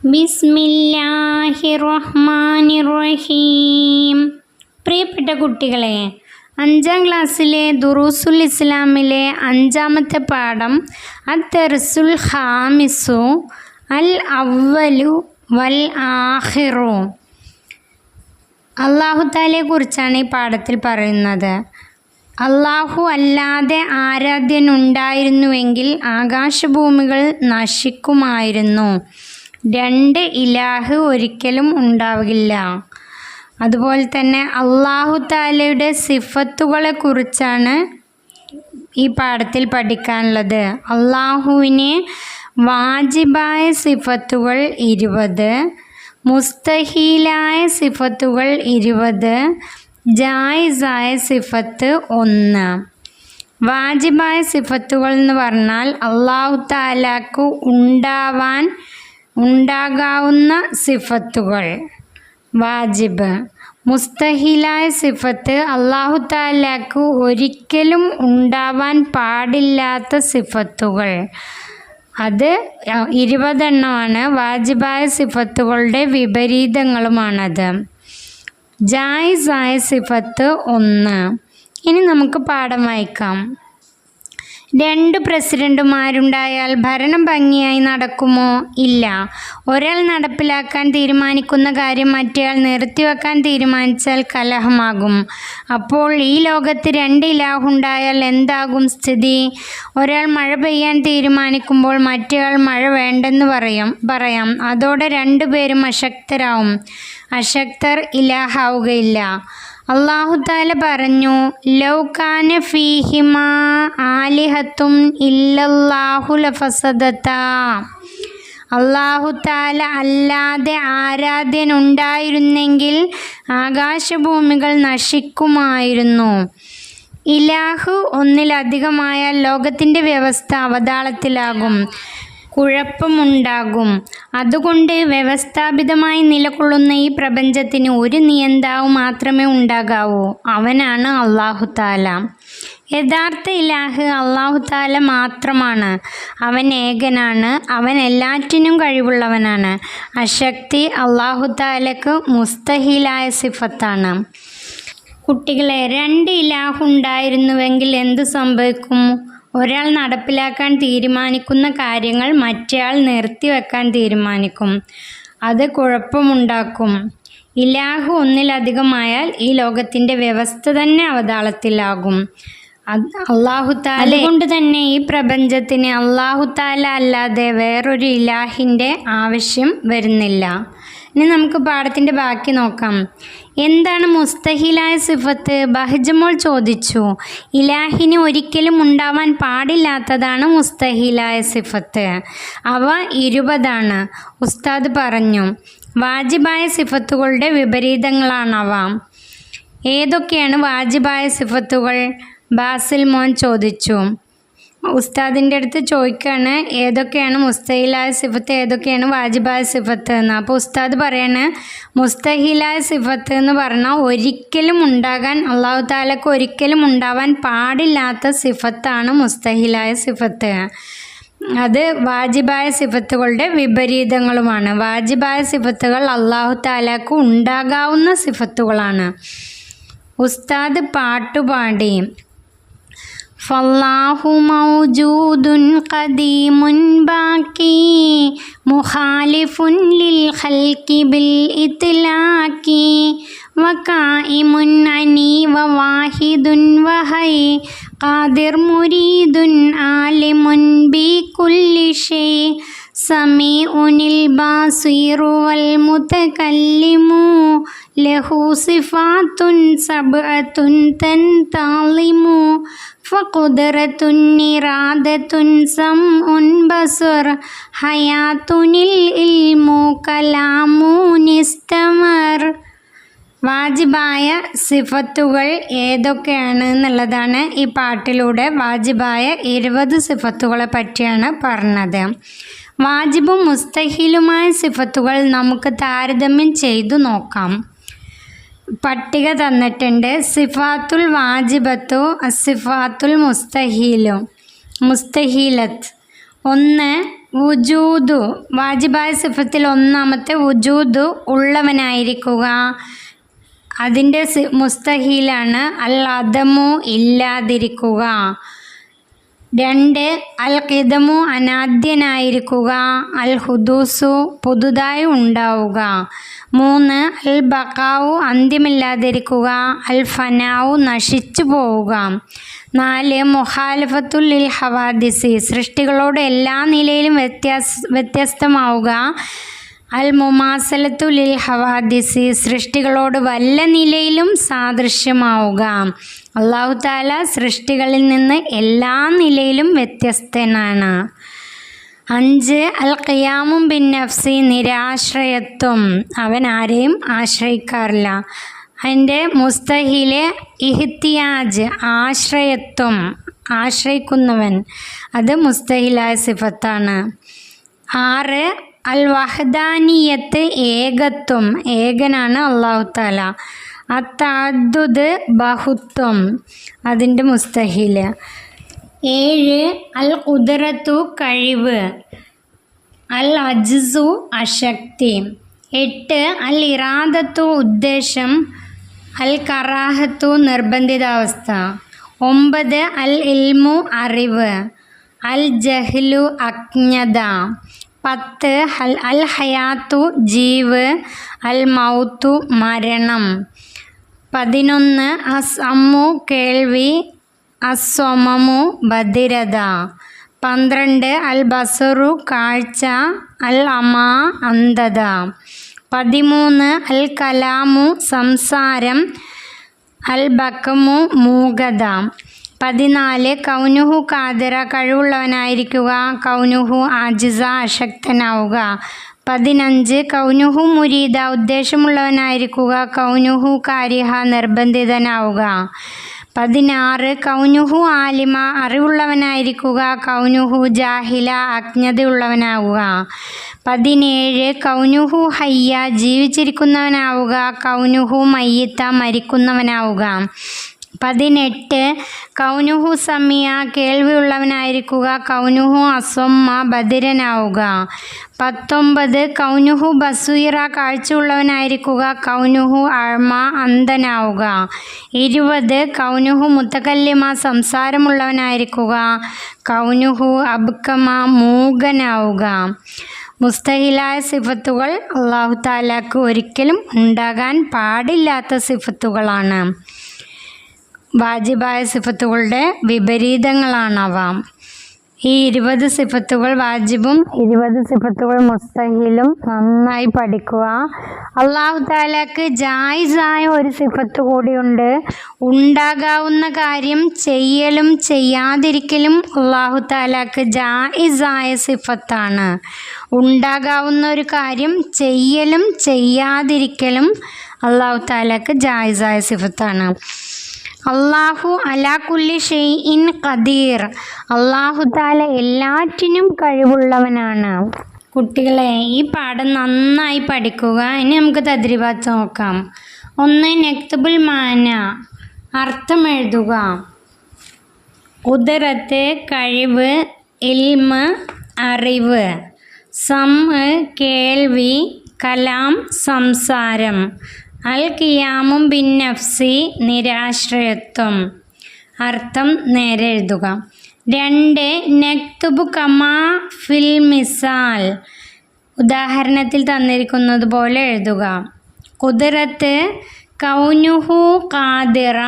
ബിസ്മില്ലാഹിർ-റഹ്മാനിർ-റഹീം. പ്രിയപ്പെട്ട കുട്ടികളെ, 5ാം ക്ലാസ്സിലെ ദുറൂസുൽ ഇസ്ലാമിലെ 5ാമത്തെ പാഠം അദ്ദർസുൽ ഖാമിസു അൽ അവ്വലു വൽ ആഖിറു. അല്ലാഹു തആലയെ കുറിച്ചാണ് ഈ പാഠത്തിൽ പറയുന്നത്. അല്ലാഹു അല്ലാതെ ആരാധ്യനുണ്ടായിരുന്നുവെങ്കിൽ ആകാശഭൂമികൾ നശിക്കുമായിരുന്നു. 2 ഇലാഹ് ഒരിക്കലും ഉണ്ടാവില്ല. അതുപോലെ തന്നെ അല്ലാഹു തആലയുടെ സിഫത്തുകളെ കുറിച്ചാണ് ഈ പാഠത്തിൽ പഠിക്കാനുള്ളത്. അല്ലാഹുവിന് വാജിബായ സിഫത്തുകൾ 20, മുസ്തഹീലായ സിഫത്തുകൾ 20, ജായിസായ സിഫത്ത് 1. വാജിബായ സിഫത്തുകൾ എന്ന് പറഞ്ഞാൽ അല്ലാഹു തആലക്ക് ഉണ്ടാകാവുന്ന സിഫത്തുകൾ വാജിബ്. മുസ്തഹിലായ സിഫത്ത് അല്ലാഹു തആലക്ക് ഒരിക്കലും ഉണ്ടാവാൻ പാടില്ലാത്ത സിഫത്തുകൾ. അത് 20 എണ്ണമാണ്. വാജിബായ സിഫത്തുകളുടെ വിപരീതങ്ങളുമാണത്. ജായിസായ സിഫത്ത് 1. ഇനി നമുക്ക് പാഠം വായിക്കാം. 2 പ്രസിഡന്റുമാരുണ്ടായാൽ ഭരണം ഭംഗിയായി നടക്കുമോ? ഇല്ല. ഒരാൾ നടപ്പിലാക്കാൻ തീരുമാനിക്കുന്ന കാര്യം മറ്റേയാൾ നിർത്തിവെക്കാൻ തീരുമാനിച്ചാൽ കലഹമാകും. അപ്പോൾ ഈ ലോകത്ത് 2 ഇലാഹുണ്ടായാൽ എന്താകും സ്ഥിതി? ഒരാൾ മഴ പെയ്യാൻ തീരുമാനിക്കുമ്പോൾ മറ്റേയാൾ മഴ വേണ്ടെന്ന് പറയാം. അതോടെ 2 പേരും അശക്തരാവും. അശക്തർ ഇലാഹാവുകയില്ല. അല്ലാഹു തആല പറഞ്ഞു, ലൗ കാന ഫീഹിമാ ആലിഹത്തും ഇല്ലല്ലാഹു ലഫസദതാ. അല്ലാഹു തആല അല്ലാതെ ആരാധ്യനുണ്ടായിരുന്നെങ്കിൽ ആകാശഭൂമികൾ നശിക്കുമായിരുന്നു. ഇലാഹ് ഒന്നിലധികമായാൽ ലോകത്തിൻ്റെ വ്യവസ്ഥ അവതാളത്തിലാകും, കുഴപ്പമുണ്ടാകും. അതുകൊണ്ട് വ്യവസ്ഥാപിതമായി നിലകൊള്ളുന്ന ഈ പ്രപഞ്ചത്തിന് ഒരു നിയന്താവ് മാത്രമേ ഉണ്ടാകാവൂ. അവനാണ് അല്ലാഹു തആല. യഥാർത്ഥ ഇലാഹ് അല്ലാഹു തആല മാത്രമാണ്. അവൻ ഏകനാണ്. അവൻ എല്ലാറ്റിനും കഴിവുള്ളവനാണ്. അശക്തി അല്ലാഹു തആലക്ക് മുസ്തഹീലായ സിഫത്താണ്. കുട്ടികളെ, 2 ഇലാഹുണ്ടായിരുന്നുവെങ്കിൽ എന്തു സംഭവിക്കും? ഒരാൾ നടപ്പിലാക്കാൻ തീരുമാനിക്കുന്ന കാര്യങ്ങൾ മറ്റേയാൾ നിർത്തിവെക്കാൻ തീരുമാനിക്കും. അത് കുഴപ്പമുണ്ടാക്കും. ഇലാഹ് ഒന്നിലധികമായാൽ ഈ ലോകത്തിൻ്റെ വ്യവസ്ഥ തന്നെ അവതാളത്തിലാകും. അല്ലാഹു തആല കൊണ്ട് തന്നെ ഈ പ്രപഞ്ചത്തിന് അല്ലാഹു തആല അല്ലാതെ വേറൊരു ഇലാഹിൻ്റെ ആവശ്യം വരുന്നില്ല. ഇനി നമുക്ക് പാഠത്തിൻ്റെ ബാക്കി നോക്കാം. എന്താണ് മുസ്തഹിലായ സിഫത്ത്? ബഹജമോൾ ചോദിച്ചു. ഇലാഹിന് ഒരിക്കലും ഉണ്ടാവാൻ പാടില്ലാത്തതാണ് മുസ്തഹിലായ സിഫത്ത്. അവ 20 ഉസ്താദ് പറഞ്ഞു. വാജിബായ സിഫത്തുകളുടെ വിപരീതങ്ങളാണവ. ഏതൊക്കെയാണ് വാജിബായ സിഫത്തുകൾ? ബാസിൽ മോൻ ചോദിച്ചു. ഉസ്താദിൻ്റെ അടുത്ത് ചോദിക്കുകയാണ്, ഏതൊക്കെയാണ് മുസ്തഹിലായ സിഫത്ത്, ഏതൊക്കെയാണ് വാജിബായ സിഫത്ത് എന്ന്. അപ്പോൾ ഉസ്താദ് പറയാണ്, മുസ്തഹിലായ സിഫത്ത് എന്ന് പറഞ്ഞാൽ ഒരിക്കലും ഉണ്ടാകാൻ, അല്ലാഹു തആലക്ക് ഒരിക്കലും ഉണ്ടാവാൻ പാടില്ലാത്ത സിഫത്താണ് മുസ്തഹിലായ സിഫത്ത്. അത് വാജിബായ സിഫത്തുകളുടെ വിപരീതങ്ങളുമാണ്. വാജിബായ സിഫത്തുകൾ അല്ലാഹു തആലക്ക് ഉണ്ടാകാവുന്ന സിഫത്തുകളാണ്. ഉസ്താദ് പാട്ടുപാടി. ഫല്ലാഹു മൗജൂദുൻ ഖദീമുൻ ബാക്കി മുഖാലിഫുൻ ലിൽ ഖൽഖി ബിൽ ഇത്ലാഖി വഖായിമുൻ അനി വവാഹിദുൻ വഹൈ ഖാദിർ മുരീദുൻ ആലിമുൻ ബി കുല്ലി ഷൈ സമീഉനിൽ ബാസിറു വൽ മുതകല്ലിമു ലഹു സിഫാത്തുൻ സബ്അത്തുൻ തൻതാളിമു ഫഖുദ്റത്തുൻ ഇറാദത്തുൻ സംഉൻ ബസർ ഹയാത്തുനിൽ ഇൽമു കലാമുൻ ഇസ്തമർ. വാജിബായ സിഫത്തുകൾ ഏതൊക്കെയാണ് എന്നുള്ളതാണ് ഈ പാട്ടിലൂടെ വാജിബായ 20 സിഫത്തുകളെ പറ്റിയാണ് പറഞ്ഞത്. വാജിബും മുസ്തഹിലുമായ സിഫത്തുകൾ നമുക്ക് താരതമ്യം ചെയ്തു നോക്കാം. പട്ടിക തന്നിട്ടുണ്ട്. സിഫാത്തുൽ വാജിബത്തു, സിഫാത്തുൽ മുസ്തഹീലത്ത്. 1 വുജൂദു വാജിബായ സിഫത്തിൽ ഒന്നാമത്തെ വുജൂദു ഉള്ളവനായിരിക്കുക. അതിൻ്റെ മുസ്തഹീലാണ് അൽ അദമു ഇല്ലാതിരിക്കുക. 2 അൽ ഖിദമു അനാദ്യനായിരിക്കുക. അൽ ഹുദൂസു പുതുതായി ഉണ്ടാവുക. 3 അൽ ബഖാവു അന്ത്യമില്ലാതിരിക്കുക. അൽ ഫനാവു നശിച്ചു പോവുക. 4 മുഖാലിഫത്തുൽ ലിൽ ഹവാദിസി സൃഷ്ടികളോട് എല്ലാ നിലയിലും വ്യത്യസ്തമാവുക. അൽ മുമാസലത്തു ലിൽ ഹവാദിസി സൃഷ്ടികളോട് വല്ല നിലയിലും സാദൃശ്യമാവുക. അല്ലാഹു തആല സൃഷ്ടികളിൽ നിന്ന് എല്ലാ നിലയിലും വ്യത്യസ്തനാണ്. 5 അൽ ഖിയാമും ബിൻ നഫ്സി നിരാശ്രയത്വം അവൻ ആരെയും ആശ്രയിക്കാറില്ല. അതിൻ്റെ മുസ്തഹിലെ ഇഹ്തിയാജ് ആശ്രയത്വം ആശ്രയിക്കുന്നവൻ അത് മുസ്തഹിലായ സിഫത്താണ്. 6 അൽ വഹദാനിയത്ത് ഏകത്വം ഏകനാണ് അല്ലാഹു തആല. അത്തഅദ്ദുദ് ബഹുത്വം അതിൻ്റെ മുസ്തഹില്. 7 അൽ ഖുദ്റത്തു കഴിവ്. അൽ അജ്സു അശക്തി. 8 അൽ ഇറാദത്തു ഉദ്ദേശം. അൽ കറാഹത്തു നിർബന്ധിതാവസ്ഥ. 9 അൽ ഇൽമു അറിവ്. അൽ ജഹ്ലു അജ്ഞത. 10 അൽ ഹയാത്തു ജീവ്. അൽ മൗത്തു മരണം. 11 അസ്അമു കേൾവി. അസ്സമമു ബധിരത. 12 അൽ ബസറു കാഴ്ച. അൽ അമാ അന്ധത. 13 അൽ കലാമു സംസാരം. അൽ ബക്കമു മൂകത. 14 കൗനുഹു ഖാദിറ കഴിവുള്ളവനായിരിക്കുക. കൗനുഹു ആജിസ അശക്തനാവുക. 15 കൗനുഹു മുരീദ ഉദ്ദേശമുള്ളവനായിരിക്കുക. കൗനുഹു കാരിഹ നിർബന്ധിതനാവുക. 16 കൗനുഹു ആലിമ അറിവുള്ളവനായിരിക്കുക. കൗനുഹു ജാഹില അജ്ഞതയുള്ളവനാവുക. 17 കൗനുഹു ഹയ്യ ജീവിച്ചിരിക്കുന്നവനാവുക. കൗനുഹു മയ്യിത്ത മരിക്കുന്നവനാവുക. 18 കൗനുഹു സമിയ കേൾവിയുള്ളവനായിരിക്കുക. കൗനുഹു അസ്വമ്മ ബധിരനാവുക. 19 കൗനുഹു ബസീറ കാഴ്ചയുള്ളവനായിരിക്കുക. കൗനുഹു അഴ്മ അന്ധനാവുക. 20 കൗനുഹു മുത്തകല്ലിമ സംസാരമുള്ളവനായിരിക്കുക. കൗനുഹു അബ്കമ മൂകനാവുക. മുസ്തഹിലായ സിഫത്തുകൾ അല്ലാഹു തആലക്ക് ഒരിക്കലും ഉണ്ടാകാൻ പാടില്ലാത്ത സിഫത്തുകളാണ്. വാജിബായ സിഫത്തുകളുടെ വിപരീതങ്ങളാണവ. ഈ 20 സിഫത്തുകൾ വാജിബും 20 സിഫത്തുകൾ മുസ്തഹിലും നന്നായി പഠിക്കുക. അല്ലാഹു തആലക്ക് ജായിസായ ഒരു സിഫത്ത് കൂടിയുണ്ട്. ഉണ്ടാകാവുന്ന കാര്യം ചെയ്യലും ചെയ്യാതിരിക്കലും അല്ലാഹു തആലക്ക് ജായിസായ സിഫത്താണ്. ഉണ്ടാകാവുന്ന ഒരു കാര്യം ചെയ്യലും ചെയ്യാതിരിക്കലും അല്ലാഹു തആലക്ക് ജായിസായ സിഫത്താണ്. അല്ലാഹു അലാ കുല്ലി ഷൈഇൻ ഖദീർ അല്ലാഹു തആല എല്ലാറ്റിനും കഴിവുള്ളവനാണ്. കുട്ടികളെ ഈ പാഠം നന്നായി പഠിക്കുക. ഇനി നമുക്ക് തദ്രീബാത്ത് നോക്കാം. 1 നക്തബുൽ മാന അർത്ഥം എഴുതുക. ഖുദ്റത്ത് കഴിവ്. ഇൽമ് അറിവ്. സമ് കേൾവി. കലാം സംസാരം. അൽ ഖിയാമും ബിൻ നഫ്സി നിരാശ്രയത്വം. അർത്ഥം നേരെ എഴുതുക. 2 നക്തുബു കമാ ഫിൽ മിസാൽ ഉദാഹരണത്തിൽ തന്നിരിക്കുന്നത് പോലെ എഴുതുക. ഖുദ്റത്ത് കൗനുഹു ഖാദിറ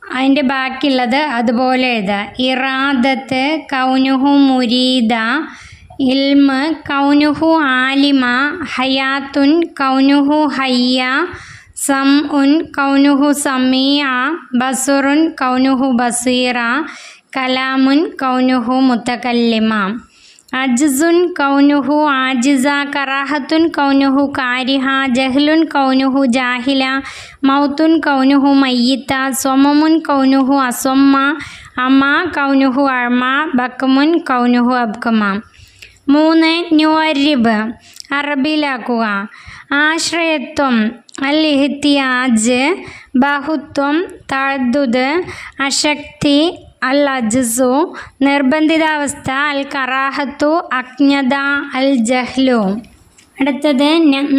അതിൻ്റെ ബാക്കിയുള്ളത് അതുപോലെ എഴുതുക. ഇറാദത്ത് കൗനുഹു മുരീദ. ഇൽമ് കൗനുഹു ആലിമ. ഹയാത്തുൻ കൗനുഹു ഹയ്യ. സംഉൻ കൗനുഹു സമീഅ. ബസുറുൻ കൗനുഹു ബസീറ. കലാമുൻ കൗനുഹു മുത്തകല്ലിമ. അജ്സുൻ കൗനുഹു ആജിസ. കറാഹത്തുൻ കൗനുഹു കാരിഹ. ജഹ്ലുൻ കൗനുഹു ജാഹില. മൗത്തുൻ കൗനുഹു മയ്യിത്ത. സ്വമമുൻ കൗനുഹു അസ്വമ്മ. അമ കൗനുഹു അഴ്മ. ബക്കമുൻ കൗനുഹു അബ്കമ. 3 നുഅരിബ് അറബിയിലാക്കുക. ആശ്രയത്വം അൽ ഇഹ്തിയാജ്. ബഹുത്വം തഅദ്ദുദ്. അശക്തി അൽ അജ്സു നിർബന്ധിതാവസ്ഥ, അൽ കറാഹത്തു അജ്ഞത, അൽ ജഹ്ലു. അടുത്തത്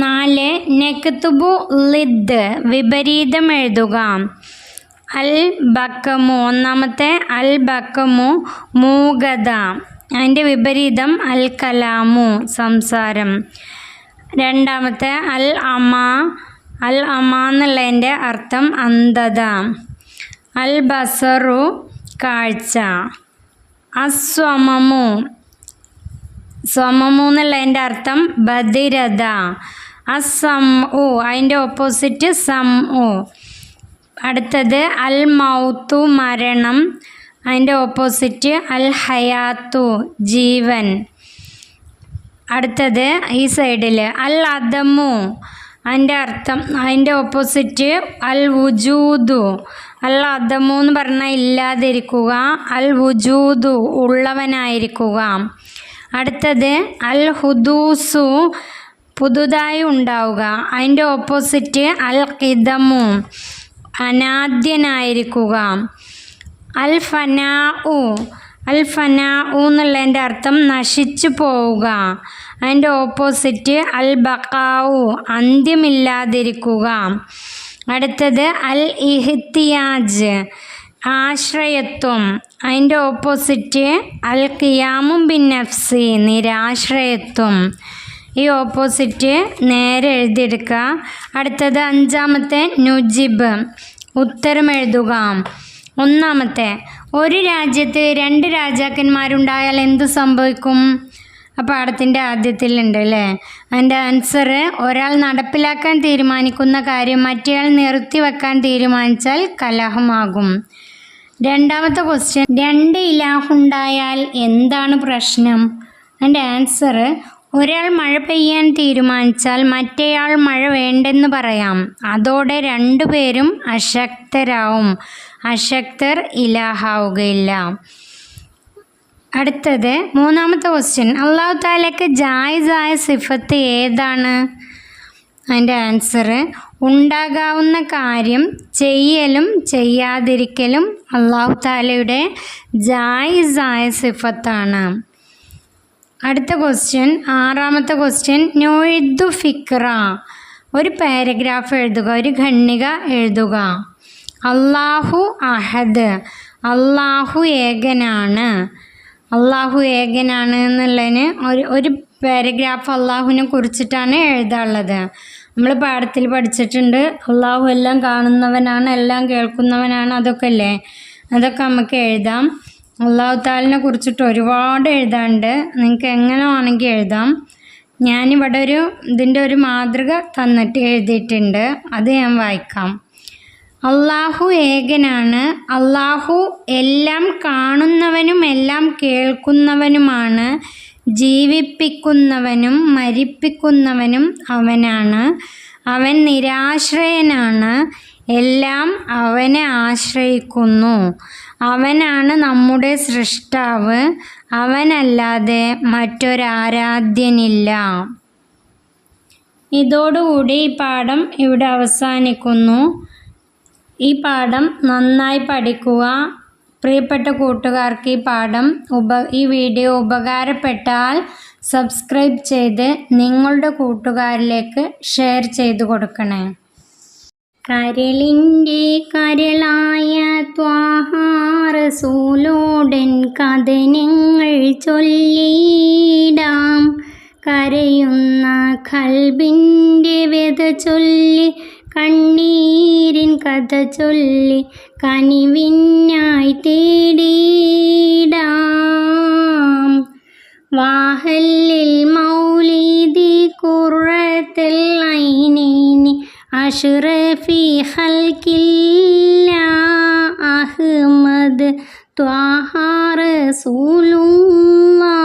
4 നക്തുബു ലിദ് വിപരീതം എഴുതുക. അൽ ബക്കമു ഒന്നാമത്തെ അൽ ബക്കമു മൂകത, അതിൻ്റെ വിപരീതം അൽ കലാമു സംസാരം. രണ്ടാമത്തെ അൽ അമ എന്നുള്ളതിൻ്റെ അർത്ഥം അന്ധത. അൽ ബസറു കാഴ്ച. സ്വമമു എന്നുള്ളതിൻ്റെ അർത്ഥം ബധിരത. അസംഉ അതിൻ്റെ ഓപ്പോസിറ്റ് സംഉ. അടുത്തത് അൽ മൗത്തു മരണം, അതിൻ്റെ ഓപ്പോസിറ്റ് അൽ ഹയാത്തു ജീവൻ. അടുത്തത് ഈ സൈഡിൽ അൽ അദമു, അതിൻ്റെ ഓപ്പോസിറ്റ് അൽ വുജൂദു. അൽ അദമു എന്ന് പറഞ്ഞാൽ ഇല്ലാതിരിക്കുക, അൽ വുജൂദു ഉള്ളവനായിരിക്കുക. അടുത്തത് അൽ ഹുദൂസു പുതുതായി ഉണ്ടാവുക, അതിൻ്റെ ഓപ്പോസിറ്റ് അൽ ഖിദമു അനാദ്യനായിരിക്കുക. അൽ ഫനാഉ എന്നുള്ളതിൻ്റെ അർത്ഥം നശിച്ചു പോവുക, അതിൻ്റെ ഓപ്പോസിറ്റ് അൽ ബഖാഉ അന്ത്യമില്ലാതിരിക്കുക. അടുത്തത് അൽ ഇഹ്തിയാജ് ആശ്രയത്വം, അതിൻ്റെ ഓപ്പോസിറ്റ് അൽ ഖിയാമു ബിൻ നഫ്സി നിരാശ്രയത്വം. ഈ ഓപ്പോസിറ്റ് നേരെ എഴുതിയെടുക്കുക. അടുത്തത് 5 നുജിബ് ഉത്തരം എഴുതുക. ഒന്നാമത്തെ ഒരു രാജ്യത്ത് 2 രാജാക്കന്മാരുണ്ടായാൽ എന്ത് സംഭവിക്കും? പാഠത്തിൻ്റെ ആദ്യത്തിലുണ്ട് അല്ലേ. അതിൻ്റെ ആൻസർ ഒരാൾ നടപ്പിലാക്കാൻ തീരുമാനിക്കുന്ന കാര്യം മറ്റേയാൾ നിർത്തിവെക്കാൻ തീരുമാനിച്ചാൽ കലഹമാകും. രണ്ടാമത്തെ ക്വസ്റ്റ്യൻ 2 ഇലാഹുണ്ടായാൽ എന്താണ് പ്രശ്നം? അതിൻ്റെ ആൻസർ ഒരാൾ മഴ പെയ്യാൻ തീരുമാനിച്ചാൽ മറ്റേയാൾ മഴ വേണ്ടെന്ന് പറയാം, അതോടെ 2 പേരും അശക്തരാവും, അശക്തർ ഇലാഹാവുകയില്ല. അടുത്തത് 3ാമത്തെ ക്വസ്റ്റ്യൻ അല്ലാഹു തആലയ്ക്ക് ജായിസായ സിഫത്ത് ഏതാണ്? അതിൻ്റെ ആൻസർ ഉണ്ടാകാവുന്ന കാര്യം ചെയ്യലും ചെയ്യാതിരിക്കലും അല്ലാഹു തആലയുടെ ജായിസായ സിഫത്താണ്. അടുത്ത ക്വസ്റ്റ്യൻ 6ാമത്തെ ക്വസ്റ്റ്യൻ നുഇദ്ദു ഫിക്ര ഒരു പാരഗ്രാഫ് എഴുതുക, ഒരു ഖണ്ഡിക എഴുതുക. അല്ലാഹു അഹദ് അല്ലാഹു ഏകനാണ്. അല്ലാഹു ഏകനാണ് എന്നുള്ളതിന് ഒരു പാരഗ്രാഫ് അല്ലാഹുവിനെ കുറിച്ചിട്ടാണ് എഴുതാനുള്ളത്. നമ്മൾ പാഠത്തിൽ പഠിച്ചിട്ടുണ്ട് അല്ലാഹു എല്ലാം കാണുന്നവനാണ്, എല്ലാം കേൾക്കുന്നവനാണ്, അതൊക്കെ അല്ലേ, അതൊക്കെ നമുക്ക് എഴുതാം. അല്ലാഹു തആലയെ കുറിച്ചിട്ട് ഒരുപാട് എഴുതാണ്ട്, നിങ്ങൾക്ക് എങ്ങനെ വേണമെങ്കിൽ എഴുതാം. ഞാനിവിടെ ഇതിൻ്റെ ഒരു മാതൃക തന്നിട്ട് എഴുതിയിട്ടുണ്ട്, അത് ഞാൻ വായിക്കാം. അല്ലാഹു ഏകനാണ്. അല്ലാഹു എല്ലാം കാണുന്നവനും എല്ലാം കേൾക്കുന്നവനുമാണ്. ജീവിപ്പിക്കുന്നവനും മരിപ്പിക്കുന്നവനും അവനാണ്. അവൻ നിരാശ്രയനാണ്. എല്ലാം അവനെ ആശ്രയിക്കുന്നു. അവനാണ് നമ്മുടെ സൃഷ്ടാവ്. അവനല്ലാതെ മറ്റൊരാരാധ്യനില്ല. ഇതോടുകൂടി ഈ പാഠം ഇവിടെ അവസാനിക്കുന്നു. ഈ പാഠം നന്നായി പഠിക്കുക. പ്രിയപ്പെട്ട കൂട്ടുകാർക്ക് ഈ വീഡിയോ ഉപകാരപ്പെട്ടാൽ സബ്സ്ക്രൈബ് ചെയ്ത് നിങ്ങളുടെ കൂട്ടുകാരിലേക്ക് ഷെയർ ചെയ്തു കൊടുക്കണേ. കരളിൻ്റെ കരളായ ത്വാഹ റസൂലോടൻ കഥനങ്ങൾ ചൊല്ലിടാം. കരയുന്ന ഖൽബിൻ്റെ വ്യഥ ചൊല്ലി കണ്ണീരിൻ കഥ ചൊല്ലി കനിവിനായി തേടിടാം. വാഹല്ലിൽ മൗലിദി ഖുറത്തുൽ ഐനൈനി അഷ്റഫി ഖൽഖില്ല അഹ്മദ് ത്വാഹ റസൂലുള്ളാഹ്.